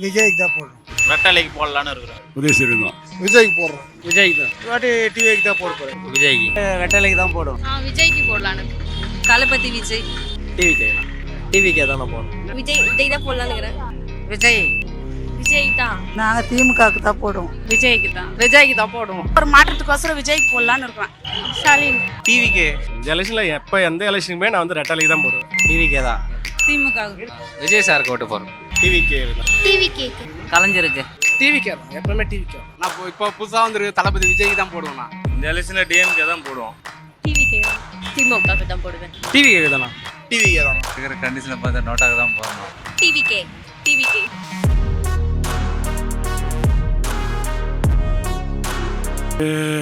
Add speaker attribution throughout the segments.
Speaker 1: விஜய்க்கு தான் போடுறோம்.
Speaker 2: ரெட்டலைக்கு போடலான்னு இருக்கிறோம்.
Speaker 3: உதயசூரியன் தான்.
Speaker 1: விஜய்க்கு போடுறோம்.
Speaker 4: விஜய் தான்.
Speaker 1: இல்லாட்டி டிவிக்கு தான் போட போகிறேன்.
Speaker 2: விஜய்க்கு
Speaker 4: ரெட்டலைக்கு தான் போடும்.
Speaker 5: விஜய்க்கு போடலான்னு. தளபதி விஜய்.
Speaker 4: டிவிக்கே தான். டிவிக்கே தான் நான் போடணும்.
Speaker 5: விஜய் தான் போடலான்னு.
Speaker 4: விஜய்.
Speaker 5: விஜய் தான்.
Speaker 6: நாங்கள் திமுகவுக்கு தான் போடுவோம்.
Speaker 5: விஜய்க்கு தான் போடுவோம். ஒரு மாற்றத்துக்கோசரம் விஜய்க்கு போடலான்னு இருக்கிறேன். ஸ்டாலின்.
Speaker 4: டிவிக்கே.
Speaker 7: இந்த எலெக்ஷனில் எப்போ எந்த எலெக்ஷனுமே நான் வந்து ரெட்டலைக்கு தான் போடுவேன்.
Speaker 4: டிவிக்கே தான்.
Speaker 5: திமுக.
Speaker 2: விஜய் சாருக்கு ஓட்டு போறோம்.
Speaker 7: டிவிக்கே
Speaker 5: டிவிக்கு.
Speaker 4: கலைஞருக்கு.
Speaker 1: டிவிக்கே தான். எப்பவுமே டிவிக்கே.
Speaker 4: நான் இப்போ புதுசாக வந்துருக்கு தளபதி விஜய்க்கு தான் போடுவேன் நான்.
Speaker 2: இந்த எலெக்ஷனில் டிஎம்கே தான் போடுவோம்.
Speaker 5: டிவிக்கு. திமுகவுக்கு தான் போடுவேன்.
Speaker 4: டிவிக்கே தானா?
Speaker 1: டிவிக்கே தான்.
Speaker 2: இருக்கிற கண்டிஷனில் பார்த்து நோட்டாக தான் போடணும்.
Speaker 5: டிவிக்கு.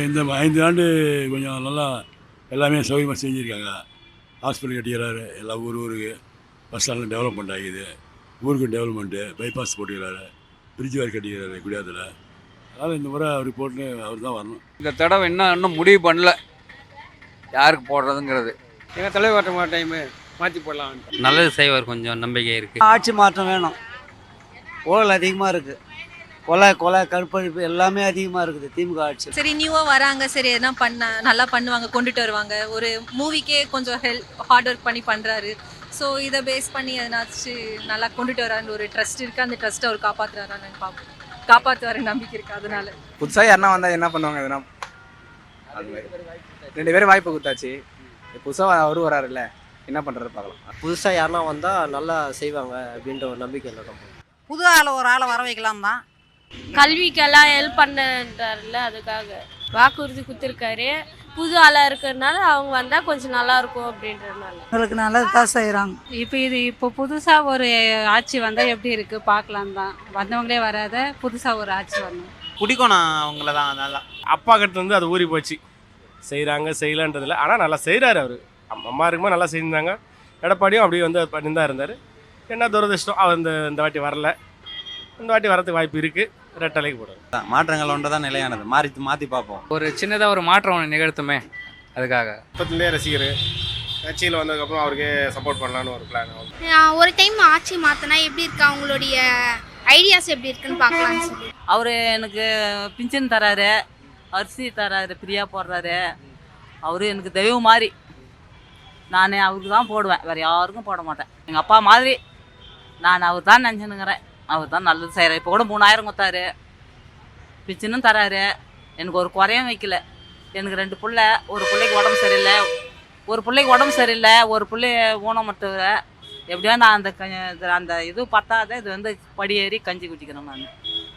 Speaker 3: இந்த 5 ஆண்டு கொஞ்சம் நல்லா எல்லாமே சௌகரியமாக செஞ்சுருக்காங்க. ஹாஸ்பிட்டல் கட்டிக்கிறாரு, எல்லா ஊருக்கு பஸ் ஸ்டாண்டில் டெவலப்மெண்ட் ஆகிது, ஊருக்கு டெவலப்மெண்ட்டு, பைபாஸ் போட்டுக்கிறாரு, பிரிட்ஜ் வேறு கட்டிக்கிறாரு குடியாத்தில். அதனால் இந்த முறை அவர் போட்டு அவர் தான் வரணும்.
Speaker 8: இந்த தடவை இன்னும் முடிவு பண்ணல யாருக்கு போடுறதுங்கிறது.
Speaker 4: எங்கள் தலைவர் டைமு மாற்றி போடலாம்.
Speaker 2: நல்லது செய்வார், கொஞ்சம் நம்பிக்கை இருக்கு.
Speaker 6: ஆட்சி மாற்றம் வேணும். ஊழல் அதிகமாக இருக்குது. கொலை கற்பழிப்பு எல்லாமே அதிகமாக இருக்குது திமுக ஆட்சி.
Speaker 5: சரி, நியூவாக வராங்க, சரி எதனா நல்லா பண்ணுவாங்க, கொண்டுட்டு வருவாங்க. ஒரு மூவிக்கே கொஞ்சம் ஹார்ட் ஒர்க் பண்ணி பண்ணுறாரு. ஸோ இதை பேஸ் பண்ணி எதனாச்சும் நல்லா கொண்டுட்டு வரான்னு ஒரு ட்ரஸ்ட் இருக்குது. அந்த ட்ரஸ்ட்டை அவர் காப்பாற்றுறாரான்னு பார்ப்போம். காப்பாற்றுவாரு நம்பிக்கை இருக்குது. அதனால
Speaker 4: புதுசாக யாருன்னா வந்தால் என்ன பண்ணுவாங்க எதுனா அது மாதிரி 2 பேரும் வாய்ப்பு கொடுத்தாச்சு. புதுசாக அவரும் வராருல்ல, என்ன பண்ணுறது பார்க்கலாம்.
Speaker 9: புதுசாக யாருன்னா வந்தால் நல்லா செய்வாங்க அப்படின்ற ஒரு நம்பிக்கை இல்லை.
Speaker 6: புது ஆளை ஒரு ஆளை வர வைக்கலாம் தான்.
Speaker 5: கல்விக்கெல்லாம் ஹெல்ப் பண்ணுறாருல, அதுக்காக வாக்குறுதி கொடுத்துருக்காரு. புது ஆளாக இருக்கிறதுனால அவங்க வந்தால் கொஞ்சம் நல்லா இருக்கும் அப்படின்றதுனால.
Speaker 6: எங்களுக்கு நல்லது தான் செய்கிறாங்க.
Speaker 10: இப்போ புதுசாக ஒரு ஆட்சி வந்தால் எப்படி இருக்குது பார்க்கலாம் தான். வந்தவங்களே வராத புதுசாக ஒரு ஆட்சி வரணும்.
Speaker 4: பிடிக்கும் நான் அவங்கள தான். நல்லா
Speaker 7: அப்பா கிட்ட இருந்து அது ஊறி போச்சு. செய்கிறாங்க செய்யலான்றதில்ல, ஆனால் நல்லா செய்கிறாரு அவர். அம்மா இருக்கும்போது நல்லா செஞ்சாங்க. எடப்பாடியும் அப்படியே வந்து பண்ணி தான் இருந்தார். என்ன துரதிர்ஷ்டம், அவர் இந்த வாட்டி வரல. இந்த வாட்டி வரதுக்கு வாய்ப்பு இருக்குது. ரெட்டலைக்கு போடுவோம்.
Speaker 2: மாற்றங்கள் ஒன்று தான் நிலையானது. மாற்றி பார்ப்போம்.
Speaker 8: ஒரு சின்னதாக ஒரு மாற்றம் ஒன்று நிகழ்த்துமே, அதுக்காக.
Speaker 7: இப்போத்துலேயே ரசிகர் கட்சியில் வந்ததுக்கப்புறம் அவருக்கு சப்போர்ட் பண்ணலான்னு ஒரு பிளான்.
Speaker 5: ஒரு டைம் ஆட்சி மாற்றினா எப்படி இருக்கு, அவங்களுடைய ஐடியாஸ் எப்படி இருக்குன்னு பார்க்கலாம்னு சொல்லி.
Speaker 6: அவர் எனக்கு பிஞ்சன் தராரு, அரிசி தராரு, ஃப்ரீயாக போடுறாரு. அவர் எனக்கு தெய்வம் மாதிரி. நான் அவருக்கு தான் போடுவேன், வேறு யாருக்கும் போட மாட்டேன். எங்கள் அப்பா மாதிரி நான் அவர் தான் நினச்சினுங்கிறேன். அவர் தான் நல்லது செய்கிறார். இப்போ கூட 3000 கொடுத்தாரு, பிச்சுன்னு தராரு. எனக்கு ஒரு குறையும் வைக்கல. எனக்கு 2 பிள்ளை. ஒரு பிள்ளைக்கு உடம்பு சரியில்லை, ஒரு பிள்ளை ஊனமற்றவரை. எப்படியோ நான் அந்த இது பத்தாத இது வந்து படியேறி கஞ்சி குடிக்கிறேன் நான்.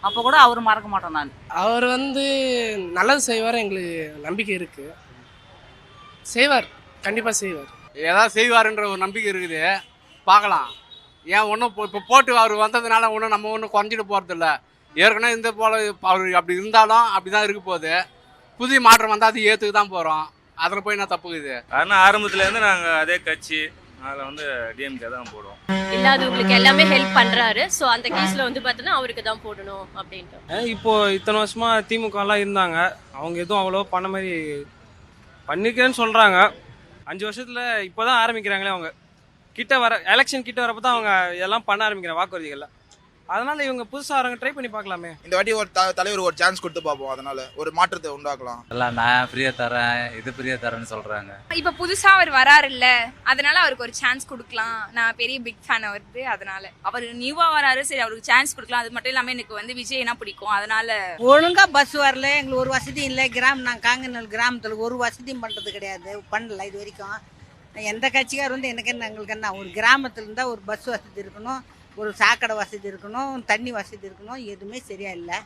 Speaker 6: அப்போ கூட அவர் மறக்க மாட்டேன் நான்.
Speaker 1: அவர் வந்து நல்லது செய்வார், எங்களுக்கு நம்பிக்கை இருக்குது. செய்வார், கண்டிப்பாக செய்வார்.
Speaker 8: ஏதாவது செய்வாருன்ற ஒரு நம்பிக்கை இருக்குது, பார்க்கலாம். ஏன் ஒன்றும் இப்போ போட்டு அவர் வந்ததுனால ஒன்றும் நம்ம ஒன்றும் குறைஞ்சிட்டு போகிறதில்ல. ஏற்கனவே இந்த போல் அவர் அப்படி இருந்தாலும் அப்படி தான் இருக்க போகுது. புதிய மாற்றம் வந்தால் அது ஏற்றுக்கு தான் போகிறோம். அதில் போய் என்ன தப்புக்குது?
Speaker 2: ஆனால் ஆரம்பத்துலேருந்து நாங்கள் அதே கட்சி, அதில் வந்து டிஎம்கே தான் போடுவோம்.
Speaker 5: இல்லாதவங்களுக்கு எல்லாமே ஹெல்ப் பண்ணுறாரு. ஸோ அந்த கேஸில் வந்து பார்த்தோன்னா அவருக்கு தான் போடணும் அப்படின்ட்டு.
Speaker 4: இப்போ இத்தனை வருஷமாக திமுகலாம் இருந்தாங்க, அவங்க எதுவும் அவ்வளோ பண்ண மாதிரி பண்ணிருக்கேன்னு சொல்கிறாங்க. 5 வருஷத்தில் இப்போ தான் ஆரம்பிக்கிறாங்களே அவங்க. எலெக்ஷன் கிட்ட வரப்போ தான் அவங்க எல்லாம் பண்ண ஆரம்பிக்கிறாங்க வாக்குறுதிகளில். அதனால இவங்க புதுசாக வரவங்க ட்ரை பண்ணி பார்க்கலாமே.
Speaker 1: இந்த வாட்டி ஒரு தலைவர் ஒரு சான்ஸ் கொடுத்து பார்ப்போம். அதனால ஒரு மாற்றத்தை உண்டாக்கலாம்.
Speaker 2: எல்லாம் நான் ஃப்ரீயாக தரேன், இது ஃப்ரீயாக தரேன்னு சொல்கிறாங்க.
Speaker 5: இப்போ புதுசாக அவர் வராரு இல்லை, அதனால அவருக்கு ஒரு சான்ஸ் கொடுக்கலாம். நான் பெரிய பிக் ஃபேன் அவருக்கு. அதனால அவர் நியூவாக வராரு, சரி அவருக்கு சான்ஸ் கொடுக்கலாம். அது மட்டும் இல்லாமல் எனக்கு வந்து விஜய்னா பிடிக்கும். அதனால
Speaker 6: ஒழுங்காக பஸ் வரல, எங்களுக்கு ஒரு வசதி இல்லை. நாங்கள் காங்கநல் கிராமத்தில் ஒரு வசதியும் பண்ணுறது கிடையாது, பண்ணல இது வரைக்கும். எந்த கட்சிக்கார் வந்து எனக்கு என்ன, எங்களுக்கு என்ன, ஒரு கிராமத்தில் இருந்தால் ஒரு பஸ் வசதி இருக்கணும், ஒரு சாக்கடை வசதி இருக்கணும், தண்ணி வசதி இருக்கணும். எதுவுமே சரியா இல்லை.